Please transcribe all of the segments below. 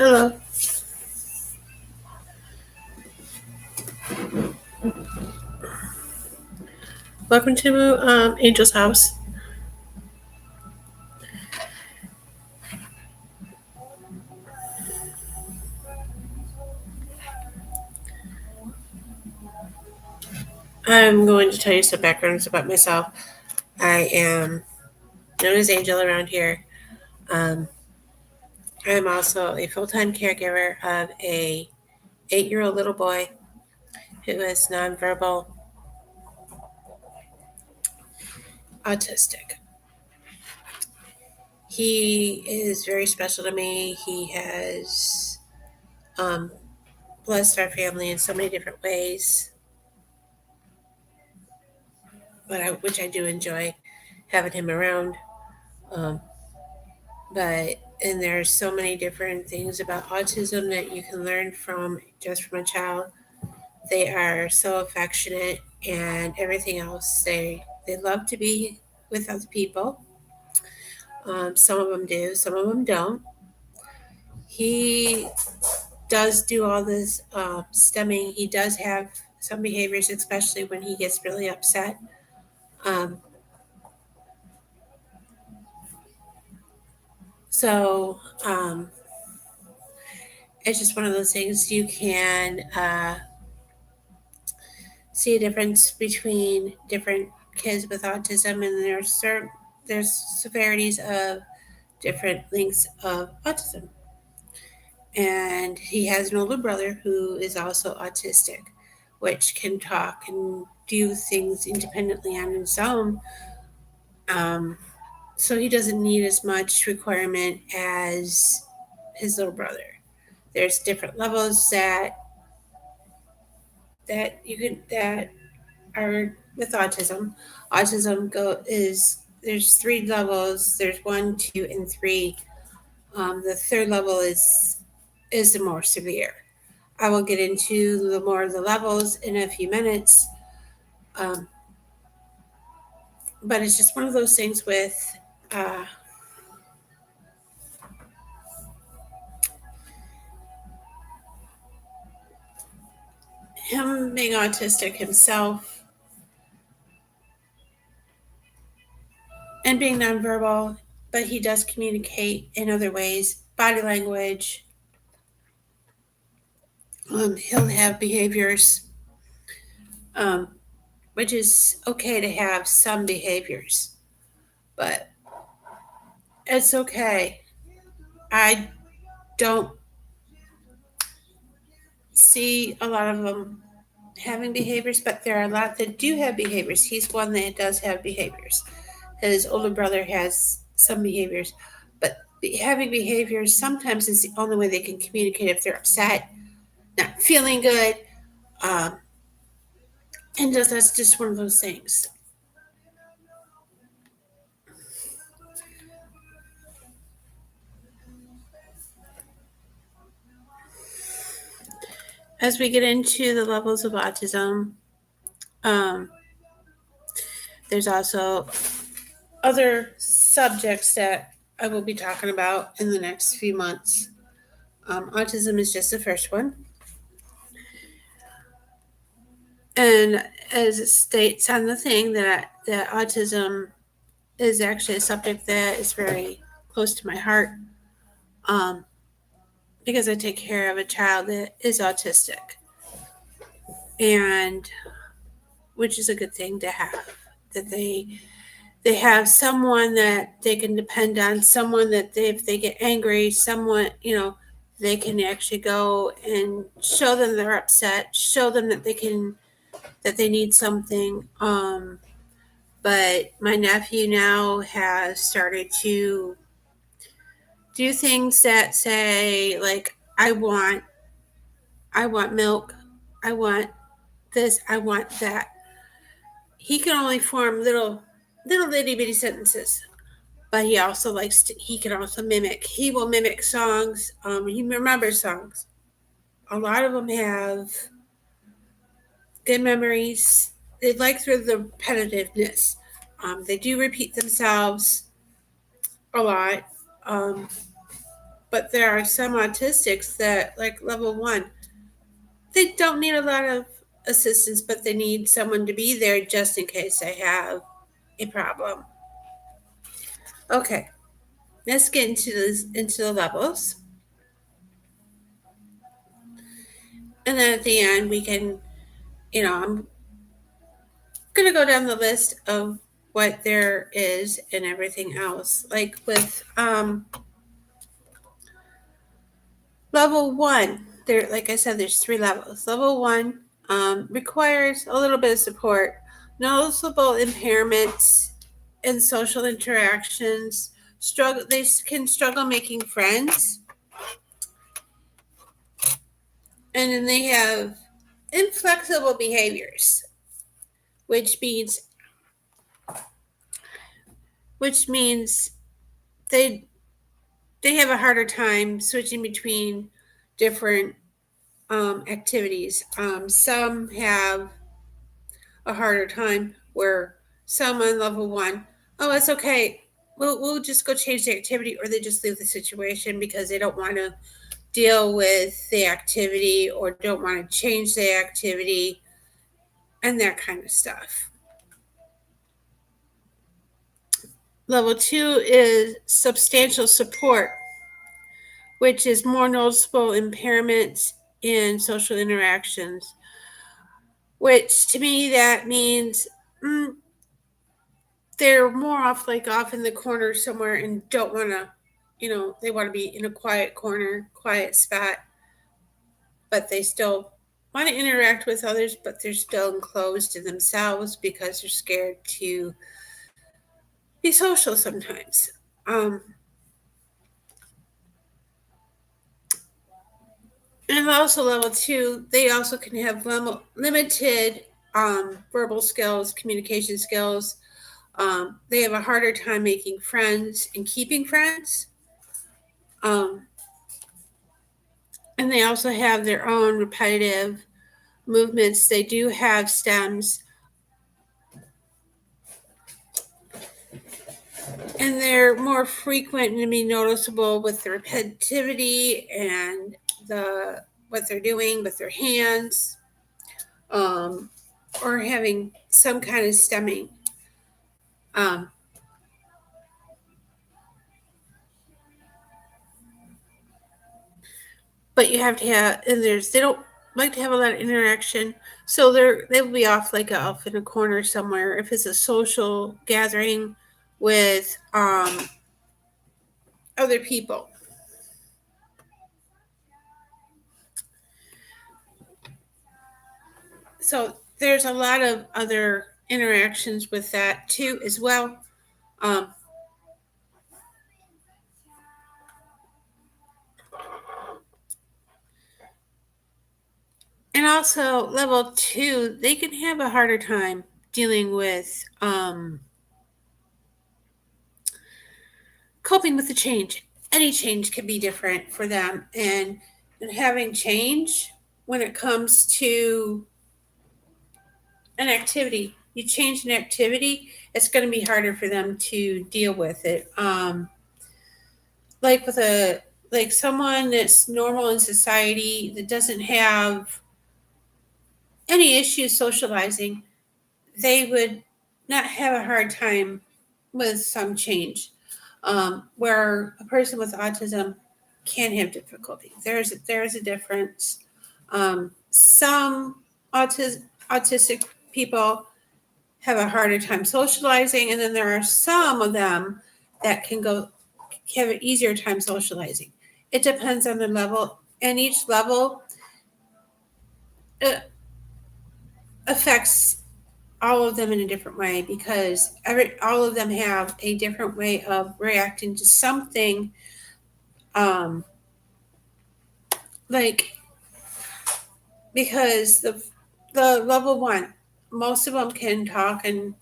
Hello. Welcome to Angel's house. I'm going to tell you some backgrounds about myself. I am known as Angel around here. Um, I'm also a full-time caregiver of a 8-year-old little boy who is nonverbal autistic. He is very special to me. He has um, blessed our family in so many different ways, which I do enjoy having him around. Um, and there's so many different things about autism that you can learn from a child. They are so affectionate and everything else. They love to be with other people. Some of them do, some of them don't. He does do all this stemming. He does have some behaviors, especially when he gets really upset. Um, so it's just one of those things you can see a difference between different kids with autism, and there's severities of different lengths of autism. And he has an older brother who is also autistic, which can talk and do things independently on his own. Um, so he doesn't need as much requirement as his little brother. There's different levels that are with autism. Autism go is there's 3 levels. There's 1, 2, and 3. The third level is the more severe. I will get into the more of the levels in a few minutes, um, but it's just one of those things with uh, him being autistic himself and being nonverbal, but he does communicate in other ways, body language. He'll have behaviors, um, which is okay to have some behaviors, but it's okay. I don't see a lot of them having behaviors, but there are a lot that do have behaviors. He's one that does have behaviors. His older brother has some behaviors, but having behaviors sometimes is the only way they can communicate if they're upset, not feeling good, um, and that's just one of those things. As we get into the levels of autism, um, there's also other subjects that I will be talking about in the next few months. Autism is just the first one. And as it states on the thing that autism is actually a subject that is very close to my heart, um, because I take care of a child that is autistic, and which is a good thing to have. That they have someone that they can depend on, someone that if they get angry, someone they can actually go and show them they're upset, show them that they need something. But my nephew now has started to do things that say like I want milk, I want this, I want that. He can only form little itty bitty sentences, but he can also mimic. He will mimic songs. He remembers songs. A lot of them have good memories. They like through the repetitiveness. They do repeat themselves a lot. Um, But there are some autistics that, like level 1, they don't need a lot of assistance, but they need someone to be there just in case they have a problem. Okay, let's get into the levels. And then at the end, we can, I'm going to go down the list of what there is and everything else. Like with level 1, there, like I said, there's 3 levels. Level 1 requires a little bit of support, noticeable impairments in social interactions. They can struggle making friends, and then they have inflexible behaviors, which means they they have a harder time switching between different activities. Some have a harder time where some on level 1, oh, it's okay. We'll just go change the activity, or they just leave the situation because they don't want to deal with the activity or don't want to change the activity and that kind of stuff. Level 2 is substantial support, which is more noticeable impairments in social interactions, which to me that means they're more off in the corner somewhere and don't want to, they want to be in a quiet corner, quiet spot, but they still want to interact with others, but they're still enclosed in themselves because they're scared to be social sometimes. And also level 2, they also can have limited verbal skills, communication skills. They have a harder time making friends and keeping friends. And they also have their own repetitive movements. They do have stems. And they're more frequent and be noticeable with the repetitivity and what they're doing with their hands, or having some kind of stemming. But you have to have, and they don't like to have a lot of interaction, so they'll be off off in a corner somewhere if it's a social gathering with other people. So there's a lot of other interactions with that too as well. Um, and also level 2, they can have a harder time dealing with coping with the change. Any change can be different for them, and having change when it comes to an activity, you change an activity, it's going to be harder for them to deal with it. Like with someone that's normal in society that doesn't have any issues socializing, they would not have a hard time with some change. Where a person with autism can have difficulty. There's a difference. Some autistic people have a harder time socializing, and then there are some of them that have an easier time socializing. It depends on the level, and each level affects all of them in a different way because all of them have a different way of reacting to something. Um, like because the level 1, most of them can talk and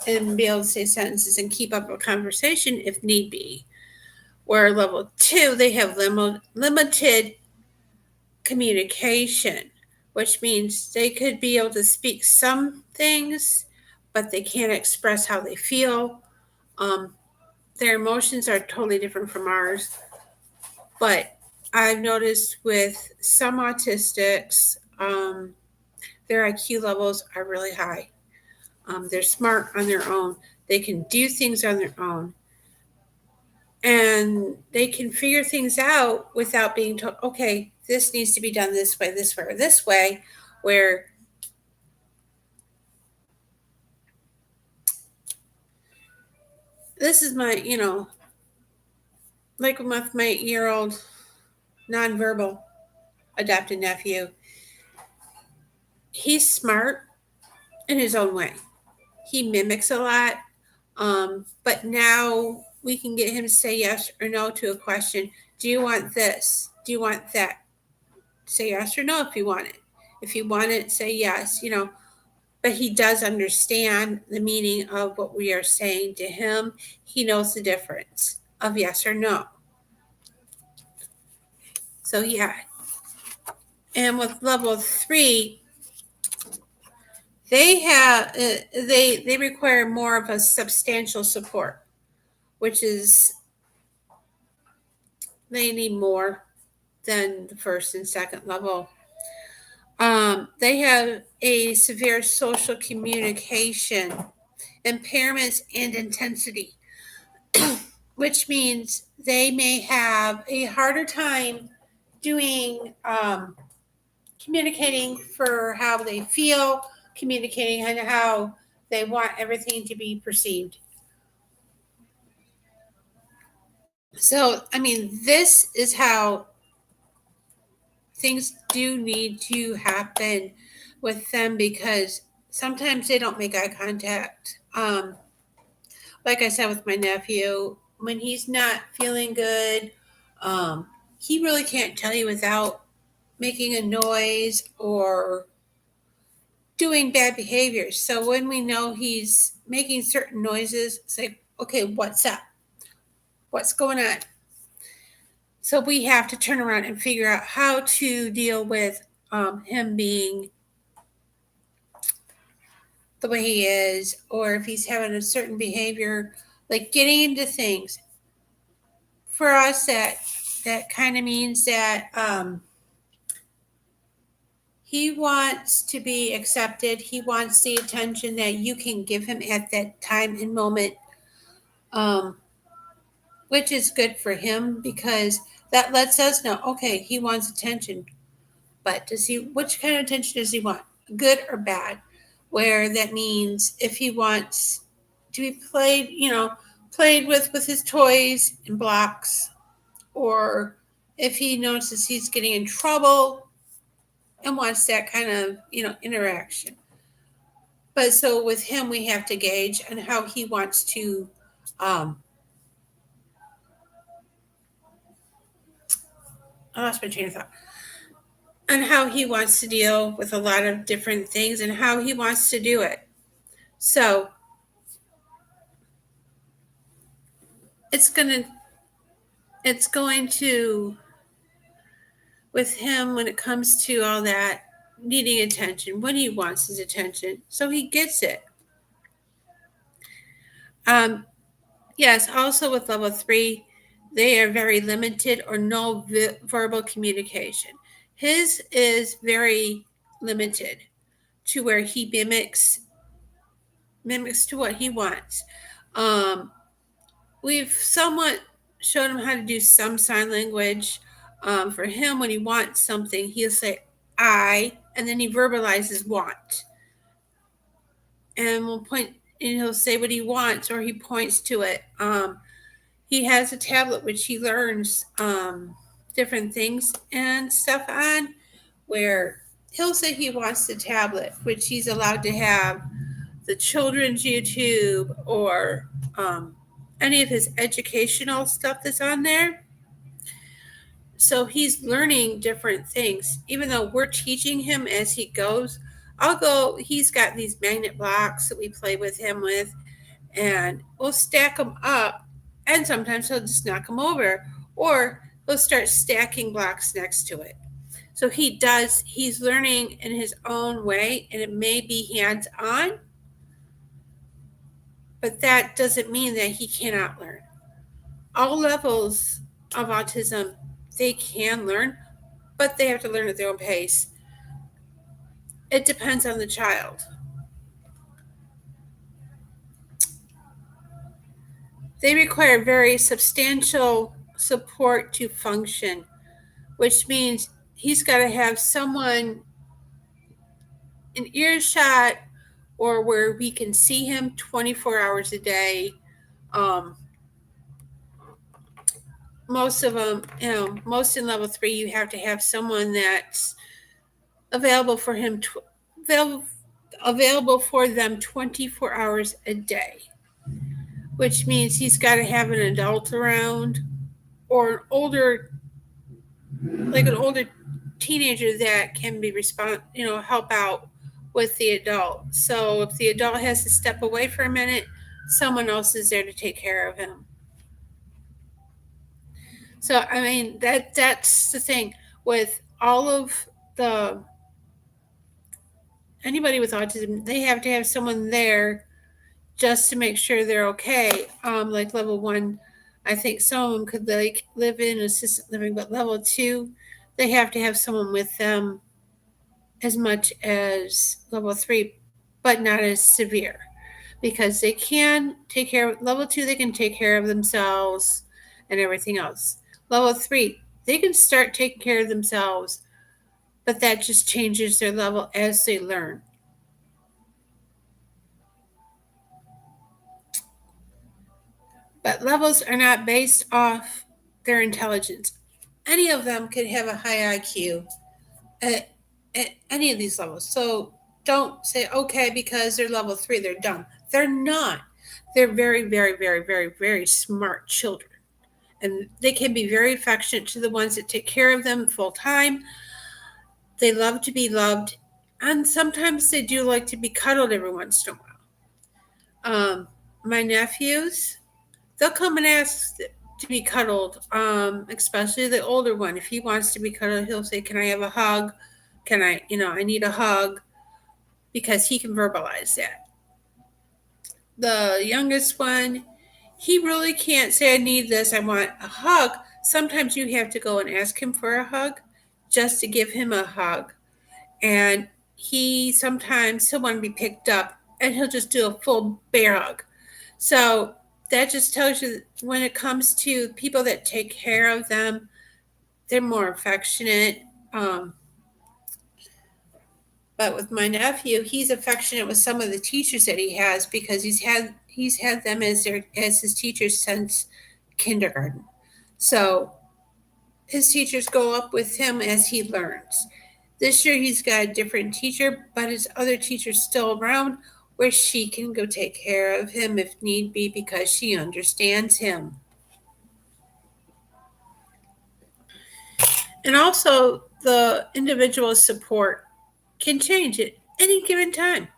be able to say sentences and keep up a conversation if need be. Where level 2, they have limited communication, which means they could be able to speak some things, but they can't express how they feel. Their emotions are totally different from ours. But I've noticed with some autistics, their IQ levels are really high. They're smart on their own. They can do things on their own. And they can figure things out without being told, okay, this needs to be done this way, or this way, where this is my, like with my 8-year-old nonverbal adopted nephew. He's smart in his own way. He mimics a lot. But now we can get him to say yes or no to a question. Do you want this? Do you want that? Say yes or no if you want it. If you want it, say yes. But he does understand the meaning of what we are saying to him. He knows the difference of yes or no. So, yeah. And with level 3, they require more of a substantial support, which is they need more than the first and second level. They have a severe social communication impairments and intensity, which means they may have a harder time doing communicating for how they feel, communicating and how they want everything to be perceived. So, I mean, this is how things do need to happen with them because sometimes they don't make eye contact. Like I said with my nephew, when he's not feeling good, um, he really can't tell you without making a noise or doing bad behaviors. So when we know he's making certain noises, say, okay, what's up? What's going on? So we have to turn around and figure out how to deal with him being the way he is, or if he's having a certain behavior, like getting into things. For us, that kind of means that he wants to be accepted. He wants the attention that you can give him at that time and moment, um, which is good for him because that lets us know, okay, he wants attention. But which kind of attention does he want? Good or bad? Where that means if he wants to be played with his toys and blocks, or if he notices he's getting in trouble and wants that kind of, interaction. But so with him, we have to gauge on how he wants to, I lost my train of thought, on how he wants to deal with a lot of different things and how he wants to do it. So it's gonna it's going to with him when it comes to all that needing attention when he wants his attention, so he gets it. Yes, also with level 3, they are very limited or no verbal communication. His is very limited to where he mimics to what he wants. Um, we've somewhat showed him how to do some sign language. For him, when he wants something, he'll say I, and then he verbalizes want. And we'll point, and he'll say what he wants, or he points to it. He has a tablet which he learns different things and stuff on, where he'll say he wants the tablet, which he's allowed to have the children's YouTube or any of his educational stuff that's on there. So he's learning different things, even though we're teaching him as he goes. He's got these magnet blocks that we play with him with, and we'll stack them up, and sometimes he'll just knock them over, or he'll start stacking blocks next to it. So he's learning in his own way, and it may be hands on, but that doesn't mean that he cannot learn. All levels of autism they can learn, but they have to learn at their own pace. It depends on the child. They require very substantial support to function, which means he's got to have someone in earshot or where we can see him 24 hours a day. Um, most of them, most in level 3, you have to have someone that's available for him, available for them 24 hours a day, which means he's got to have an adult around or an older, like an older teenager that can be help out with the adult. So if the adult has to step away for a minute, someone else is there to take care of him. So I mean that's the thing with all of the anybody with autism, they have to have someone there just to make sure they're okay. Like level 1, I think some of them could like live in assisted living, but level 2, they have to have someone with them as much as level 3, but not as severe because they can take care of level 2, they can take care of themselves and everything else. Level 3, they can start taking care of themselves, but that just changes their level as they learn. But levels are not based off their intelligence. Any of them could have a high IQ at any of these levels. So don't say, okay, because they're level 3, they're dumb. They're not. They're very, very, very, very, very smart children. And they can be very affectionate to the ones that take care of them full time. They love to be loved. And sometimes they do like to be cuddled every once in a while. My nephews, they'll come and ask to be cuddled, especially the older one. If he wants to be cuddled, he'll say, can I have a hug? Can I need a hug, because he can verbalize that. The youngest one, he really can't say, I need this, I want a hug. Sometimes you have to go and ask him for a hug just to give him a hug. And he'll want to be picked up and he'll just do a full bear hug. So that just tells you when it comes to people that take care of them, they're more affectionate. But with my nephew, he's affectionate with some of the teachers that he has because he's had them as his teachers since kindergarten. So his teachers go up with him as he learns. This year he's got a different teacher, but his other teacher's still around where she can go take care of him if need be because she understands him. And also the individual support can change at any given time.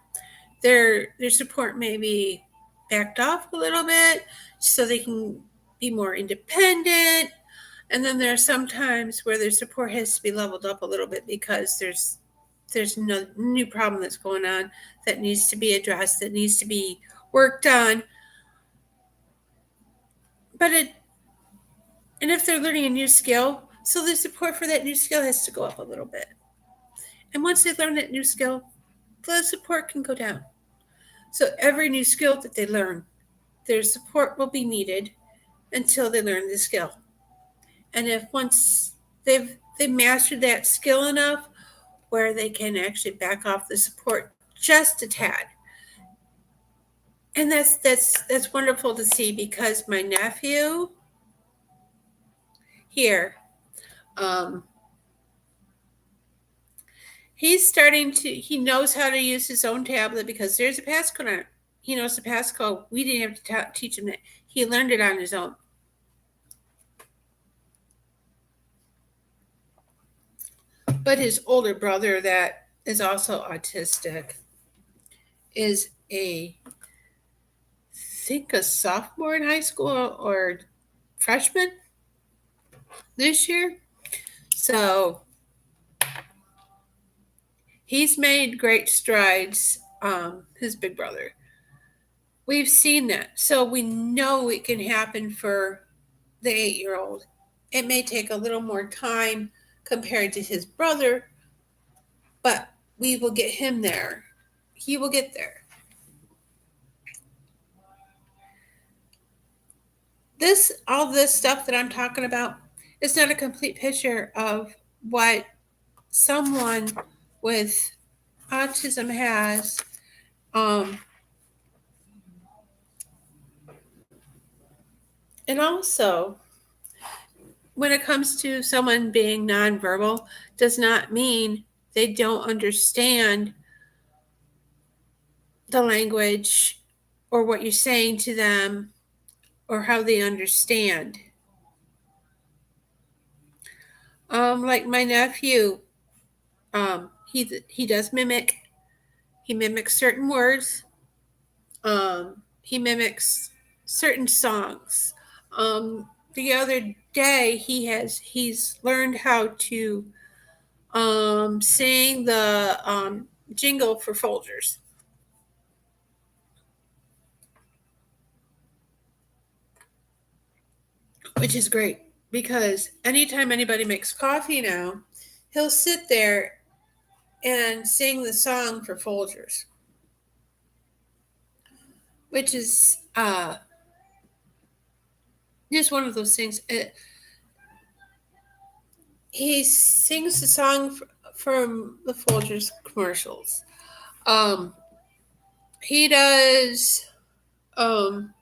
Their support may be backed off a little bit so they can be more independent. And then there are some times where their support has to be leveled up a little bit because there's no new problem that's going on that needs to be addressed, that needs to be worked on. And if they're learning a new skill, so the support for that new skill has to go up a little bit. And once they learn that new skill, the support can go down. So every new skill that they learn, their support will be needed until they learn the skill. And if once they've mastered that skill enough where they can actually back off the support just a tad. And that's wonderful to see because my nephew here, he knows how to use his own tablet because there's a passcode on it. He knows the passcode. We didn't have to teach him that. He learned it on his own. But his older brother that is also autistic is I think a sophomore in high school or freshman this year. So he's made great strides, his big brother. We've seen that. So we know it can happen for the 8-year-old. It may take a little more time compared to his brother, but we will get him there. He will get there. All this stuff that I'm talking about, is not a complete picture of what someone with autism has. Um, and also, when it comes to someone being nonverbal, does not mean they don't understand the language or what you're saying to them or how they understand. Like my nephew, he does mimic. He mimics certain words. He mimics certain songs. The other day, he's learned how to sing the jingle for Folgers, which is great because anytime anybody makes coffee now, he'll sit there and sing the song for Folgers, which is just one of those things. He sings the song from the Folgers commercials. Um, he does. Um,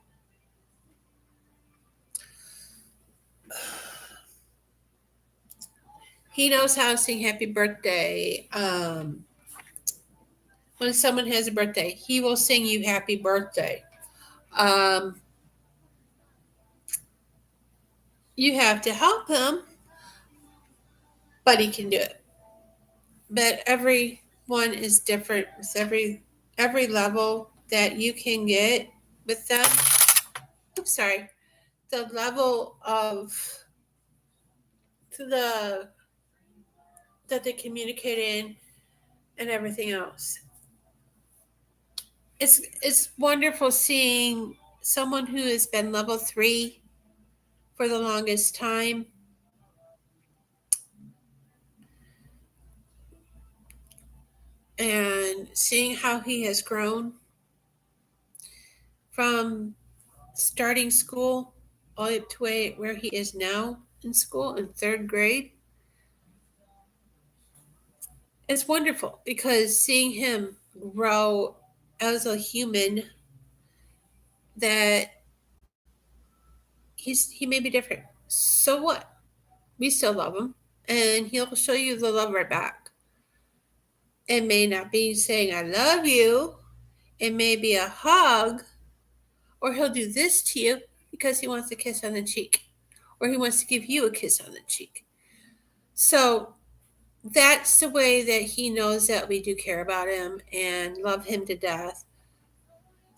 he knows how to sing "Happy Birthday." When someone has a birthday, he will sing you "Happy Birthday." Um, you have to help him, but he can do it. But everyone is different. With every level that you can get with them. I'm sorry. The level of the that they communicate in and everything else. It's wonderful seeing someone who has been level 3 for the longest time and seeing how he has grown from starting school all up to where he is now in school in 3rd grade. It's wonderful because seeing him grow as a human, that he may be different. So what? We still love him, and he'll show you the love right back. It may not be saying "I love you." It may be a hug, or he'll do this to you because he wants a kiss on the cheek, or he wants to give you a kiss on the cheek. So that's the way that he knows that we do care about him and love him to death.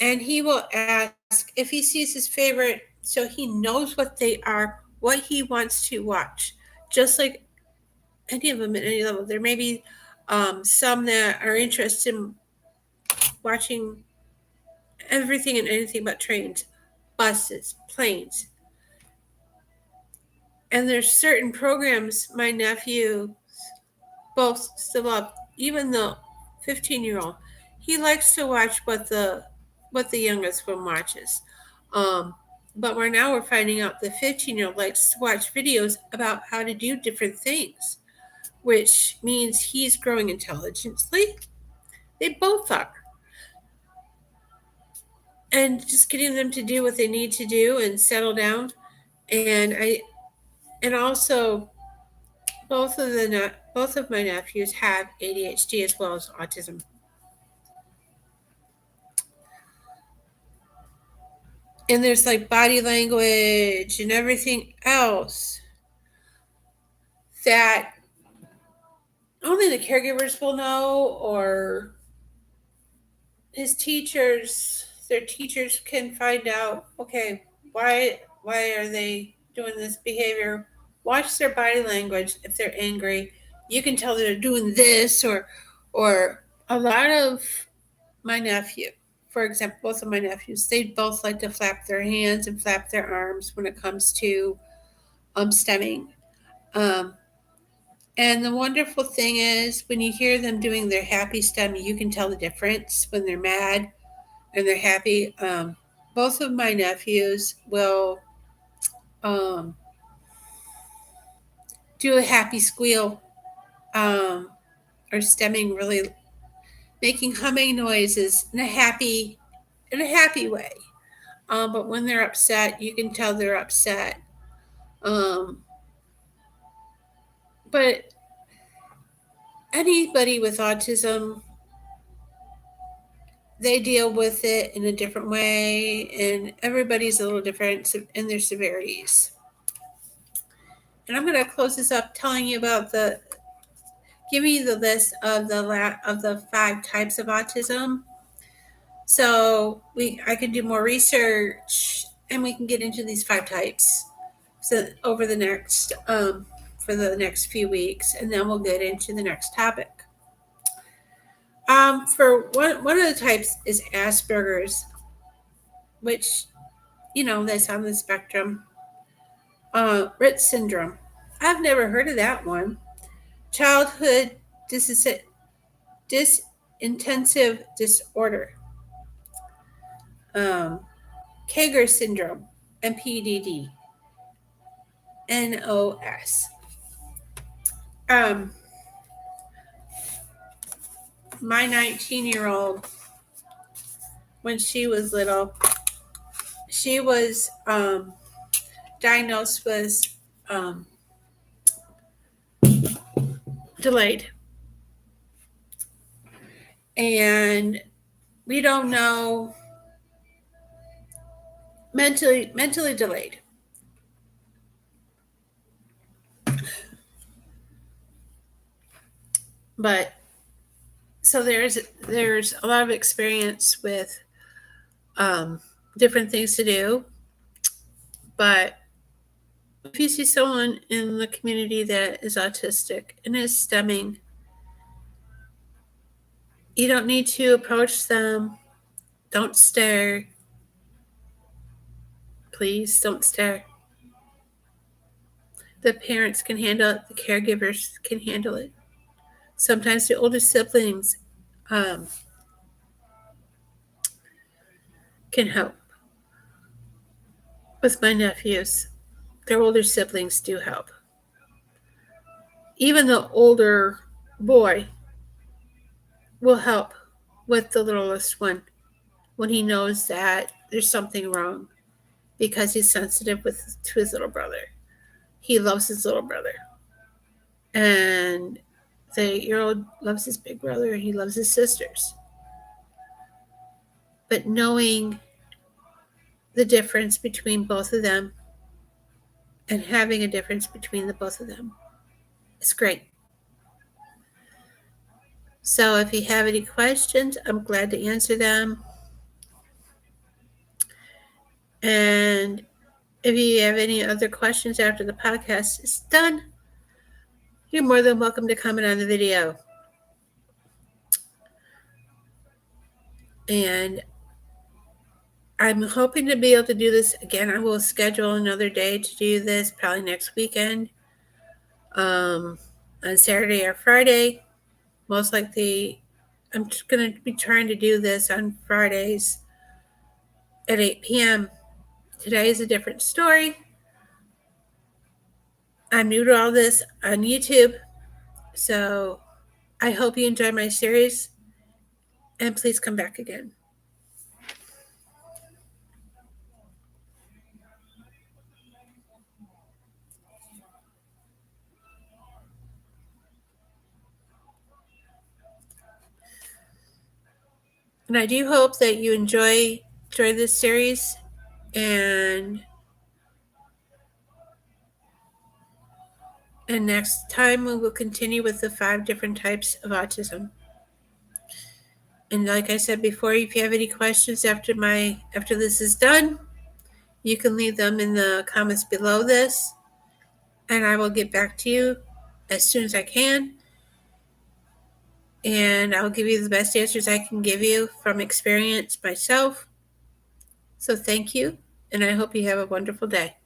And he will ask if he sees his favorite, so he knows what they are, what he wants to watch. Just like any of them at any level. There may be some that are interested in watching everything and anything but trains, buses, planes. And there's certain programs my nephew both still love, even the 15-year-old. He likes to watch what the youngest one watches. Um, but we're finding out the 15-year-old likes to watch videos about how to do different things, which means he's growing intelligently. They both are. And just getting them to do what they need to do and settle down. And also both of my nephews have ADHD as well as autism. And there's like body language and everything else that only the caregivers will know, or their teachers can find out, okay, why are they doing this behavior? Watch their body language. If they're angry, you can tell they're doing this, or a lot of my nephew, for example, both of my nephews, they both like to flap their hands and flap their arms when it comes to stemming. Um, and the wonderful thing is when you hear them doing their happy stem, you can tell the difference when they're mad and they're happy. Both of my nephews will um, do a happy squeal, or stemming, really making humming noises in a happy way. But when they're upset, you can tell they're upset. Um, but anybody with autism, they deal with it in a different way, and everybody's a little different in their severities. And I'm going to close this up telling you about giving you the list of the 5 types of autism. So I can do more research, and we can get into these 5 types. So over the next for the next few weeks, and then we'll get into the next topic. For one of the types is Asperger's, which that's on the spectrum. Rett syndrome. I've never heard of that one. Childhood disintensive disorder. Caregiver syndrome, MPDD, NOS. My 19-year-old, when she was little, she was diagnosed with delayed. And we don't know, mentally delayed. But so there's a lot of experience with different things to do. But if you see someone in the community that is autistic and is stemming, you don't need to approach them. Don't stare. Please don't stare. The parents can handle it. The caregivers can handle it. Sometimes the older siblings can help. With my nephews, their older siblings do help. Even the older boy will help with the littlest one when he knows that there's something wrong, because he's sensitive to his little brother. He loves his little brother. And the 8-year-old loves his big brother, and he loves his sisters. But knowing the difference between both of them and having a difference between the both of them is great. So if you have any questions, I'm glad to answer them. And if you have any other questions after the podcast is done, you're more than welcome to comment on the video. And I'm hoping to be able to do this again. I will schedule another day to do this, probably next weekend, on Saturday or Friday. Most likely, I'm just going to be trying to do this on Fridays at 8 p.m. Today is a different story. I'm new to all this on YouTube, so I hope you enjoy my series, and please come back again. And I do hope that you enjoy this series, and next time we will continue with the 5 different types of autism. And like I said before, if you have any questions after this is done, you can leave them in the comments below this, and I will get back to you as soon as I can. And I'll give you the best answers I can give you from experience myself. So thank you, and I hope you have a wonderful day.